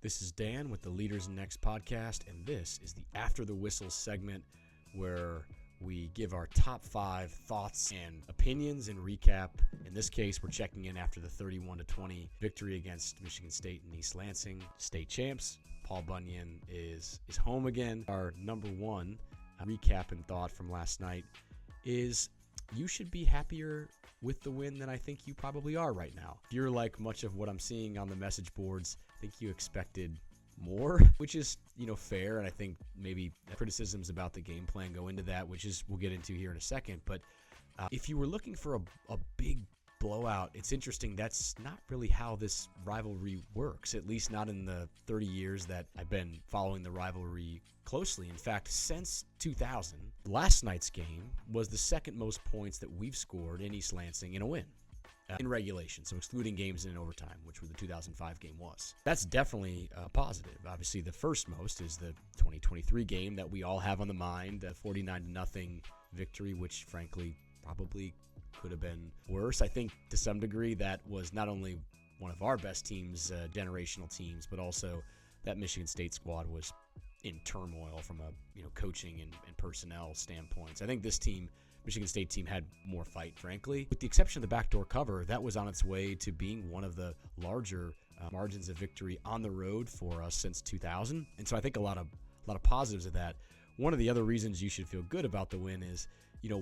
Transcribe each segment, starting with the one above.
This is Dan with the Leaders Next podcast, and this is the After the Whistle segment where we give our top 5 thoughts and opinions and recap. In this case, we're checking in after the 31-20 victory against Michigan State and East Lansing, state champs. Paul Bunyan is home again. Our number one recap and thought from last night is you should be happier with the win than I think you probably are right now. If you're like much of what I'm seeing on the message boards, I think you expected more, which is, fair. And I think maybe criticisms about the game plan go into that, which is we'll get into here in a second. But if you were looking for a big blowout, it's interesting. That's not really how this rivalry works, at least not in the 30 years that I've been following the rivalry closely. In fact, since 2000, last night's game was the second most points that we've scored in East Lansing in a win. In regulation, so excluding games in overtime, which the 2005 game was. That's definitely positive. Obviously, the first most is the 2023 game that we all have on the mind, a 49-0 victory, which frankly probably could have been worse. I think to some degree that was not only one of our best teams, generational teams, but also that Michigan State squad was in turmoil from a coaching and personnel standpoints. I think this team, Michigan State team, had more fight, frankly. With the exception of the backdoor cover, that was on its way to being one of the larger margins of victory on the road for us since 2000. And so I think a lot of positives of that. One of the other reasons you should feel good about the win is,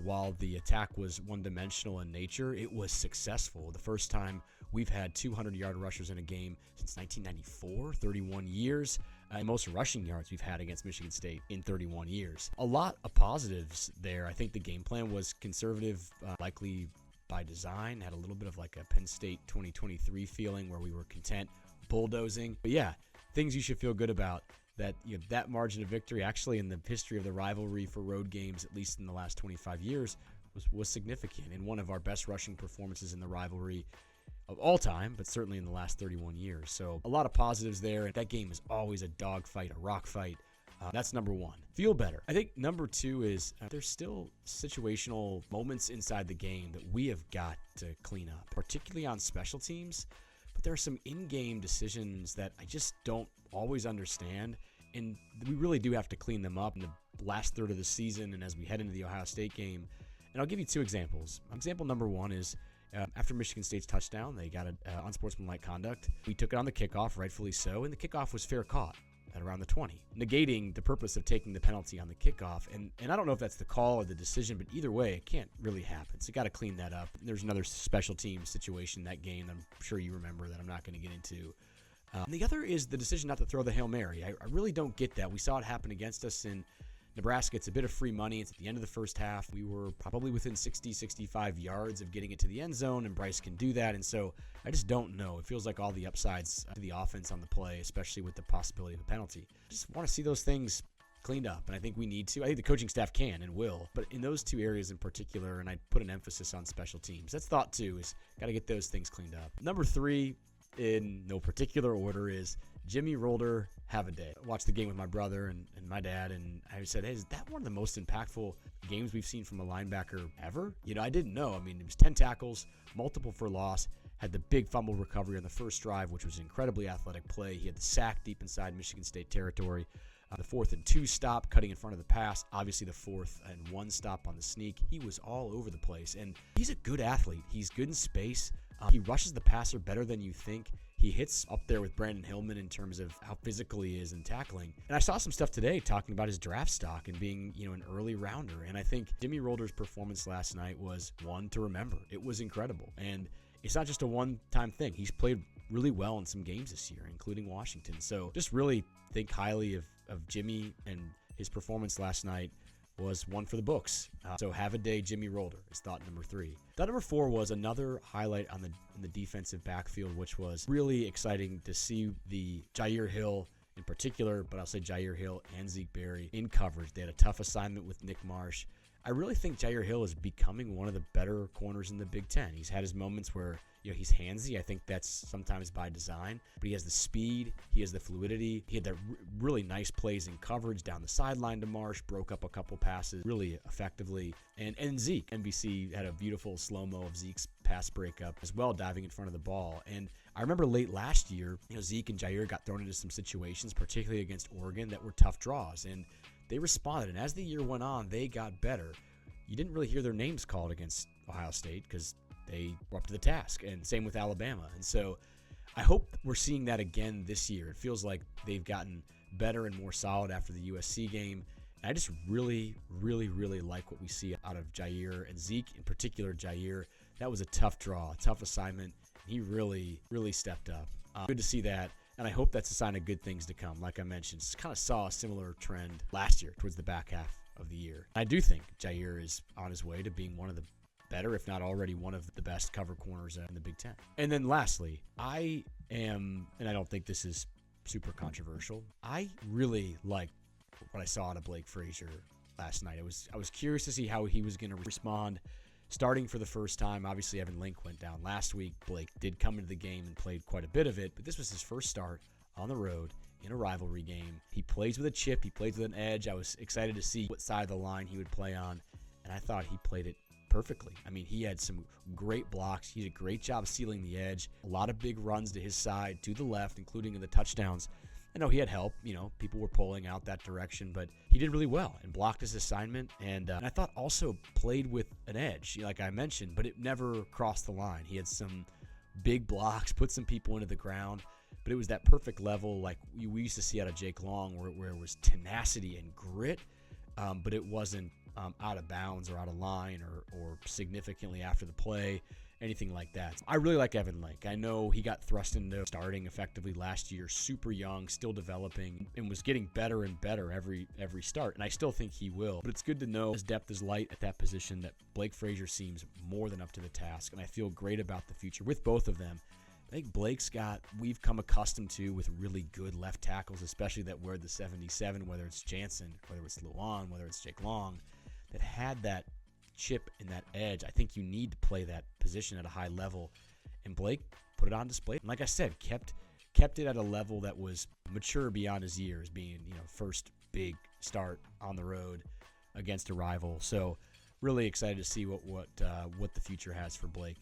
while the attack was one-dimensional in nature, it was successful. The first time we've had 200-yard rushers in a game since 1994, 31 years. And most rushing yards we've had against Michigan State in 31 years. A lot of positives there. I think the game plan was conservative, likely by design, had a little bit of like a Penn State 2023 feeling where we were content bulldozing. But yeah, things you should feel good about. That that margin of victory, actually in the history of the rivalry for road games, at least in the last 25 years, was significant, and one of our best rushing performances in the rivalry of all time, but certainly in the last 31 years. So a lot of positives there. That game is always a dogfight, a rock fight. That's number one. Feel better. I think number two is there's still situational moments inside the game that we have got to clean up, particularly on special teams. But there are some in-game decisions that I just don't always understand, and we really do have to clean them up in the last third of the season and as we head into the Ohio State game. And I'll give you two examples. Example number one is after Michigan State's touchdown, they got an unsportsmanlike conduct. We took it on the kickoff, rightfully so, and the kickoff was fair caught at around the 20, negating the purpose of taking the penalty on the kickoff. And I don't know if that's the call or the decision, but either way, it can't really happen. So you got to clean that up. There's another special team situation that game that I'm sure you remember that I'm not going to get into. And the other is the decision not to throw the Hail Mary. I really don't get that. We saw it happen against us in Nebraska. It's a bit of free money. It's at the end of the first half. We were probably within 60, 65 yards of getting it to the end zone, and Bryce can do that. And so I just don't know. It feels like all the upsides to the offense on the play, especially with the possibility of a penalty. I just want to see those things cleaned up, and I think we need to. I think the coaching staff can and will, but in those two areas in particular, and I put an emphasis on special teams. That's thought two, is got to get those things cleaned up. Number three, in no particular order, is Jimmy Rolder, have a day. I watched the game with my brother and my dad, and I said, hey, is that one of the most impactful games we've seen from a linebacker ever? I didn't know. I mean, it was 10 tackles, multiple for loss, had the big fumble recovery on the first drive, which was an incredibly athletic play. He had the sack deep inside Michigan State territory. The 4th and 2 stop, cutting in front of the pass. Obviously, the 4th and 1 stop on the sneak. He was all over the place, and he's a good athlete. He's good in space. He rushes the passer better than you think. He hits up there with Brandon Hillman in terms of how physical he is in tackling. And I saw some stuff today talking about his draft stock and being, an early rounder. And I think Jimmy Rolder's performance last night was one to remember. It was incredible. And it's not just a one-time thing. He's played really well in some games this year, including Washington. So just really think highly of Jimmy, and his performance last night was one for the books. So have a day, Jimmy Rolder, is thought number three. Thought number four was another highlight in the defensive backfield, which was really exciting to see the Jair Hill in particular, but I'll say Jair Hill and Zeke Berry in coverage. They had a tough assignment with Nick Marsh. I really think Jair Hill is becoming one of the better corners in the Big Ten. He's had his moments where he's handsy. I think that's sometimes by design, but he has the speed, he has the fluidity. He had that really nice plays in coverage down the sideline to Marsh, broke up a couple passes really effectively. And Zeke, NBC had a beautiful slow-mo of Zeke's pass breakup as well, diving in front of the ball. And I remember late last year, Zeke and Jair got thrown into some situations, particularly against Oregon, that were tough draws, and they responded. And as the year went on, they got better. You didn't really hear their names called against Ohio State because they were up to the task, and same with Alabama. And so I hope we're seeing that again this year. It feels like they've gotten better and more solid after the USC game. And I just really, really, really like what we see out of Jair and Zeke, in particular Jair. That was a tough draw, a tough assignment. He really, really stepped up. Good to see that, and I hope that's a sign of good things to come. Like I mentioned, kind of saw a similar trend last year towards the back half of the year. I do think Jair is on his way to being one of the better, if not already one of the best cover corners in the Big Ten. And then lastly, I am, and I don't think this is super controversial, I really like what I saw out of Blake Frazier last night. I was curious to see how he was going to respond. Starting for the first time, obviously Evan Link went down last week. Blake did come into the game and played quite a bit of it, but this was his first start on the road in a rivalry game. He plays with a chip. He plays with an edge. I was excited to see what side of the line he would play on, and I thought he played it perfectly. I mean, he had some great blocks. He did a great job sealing the edge. A lot of big runs to his side, to the left, including in the touchdowns. I know he had help. People were pulling out that direction, but he did really well and blocked his assignment. And I thought also played with an edge, like I mentioned, but it never crossed the line. He had some big blocks, put some people into the ground, but it was that perfect level like we used to see out of Jake Long where it was tenacity and grit, but it wasn't out of bounds or out of line or significantly after the play. Anything like that. I really like Evan Link. I know he got thrust into starting effectively last year, super young, still developing, and was getting better and better every start, and I still think he will. But it's good to know his depth is light at that position, that Blake Frazier seems more than up to the task, and I feel great about the future with both of them. I think Blake's we've come accustomed to with really good left tackles, especially that wear the 77, whether it's Jansen, whether it's Luan, whether it's Jake Long, that had that chip and that edge. I think you need to play that position at a high level, and Blake put it on display. And like I said, kept it at a level that was mature beyond his years, being first big start on the road against a rival. So really excited to see what the future has for Blake.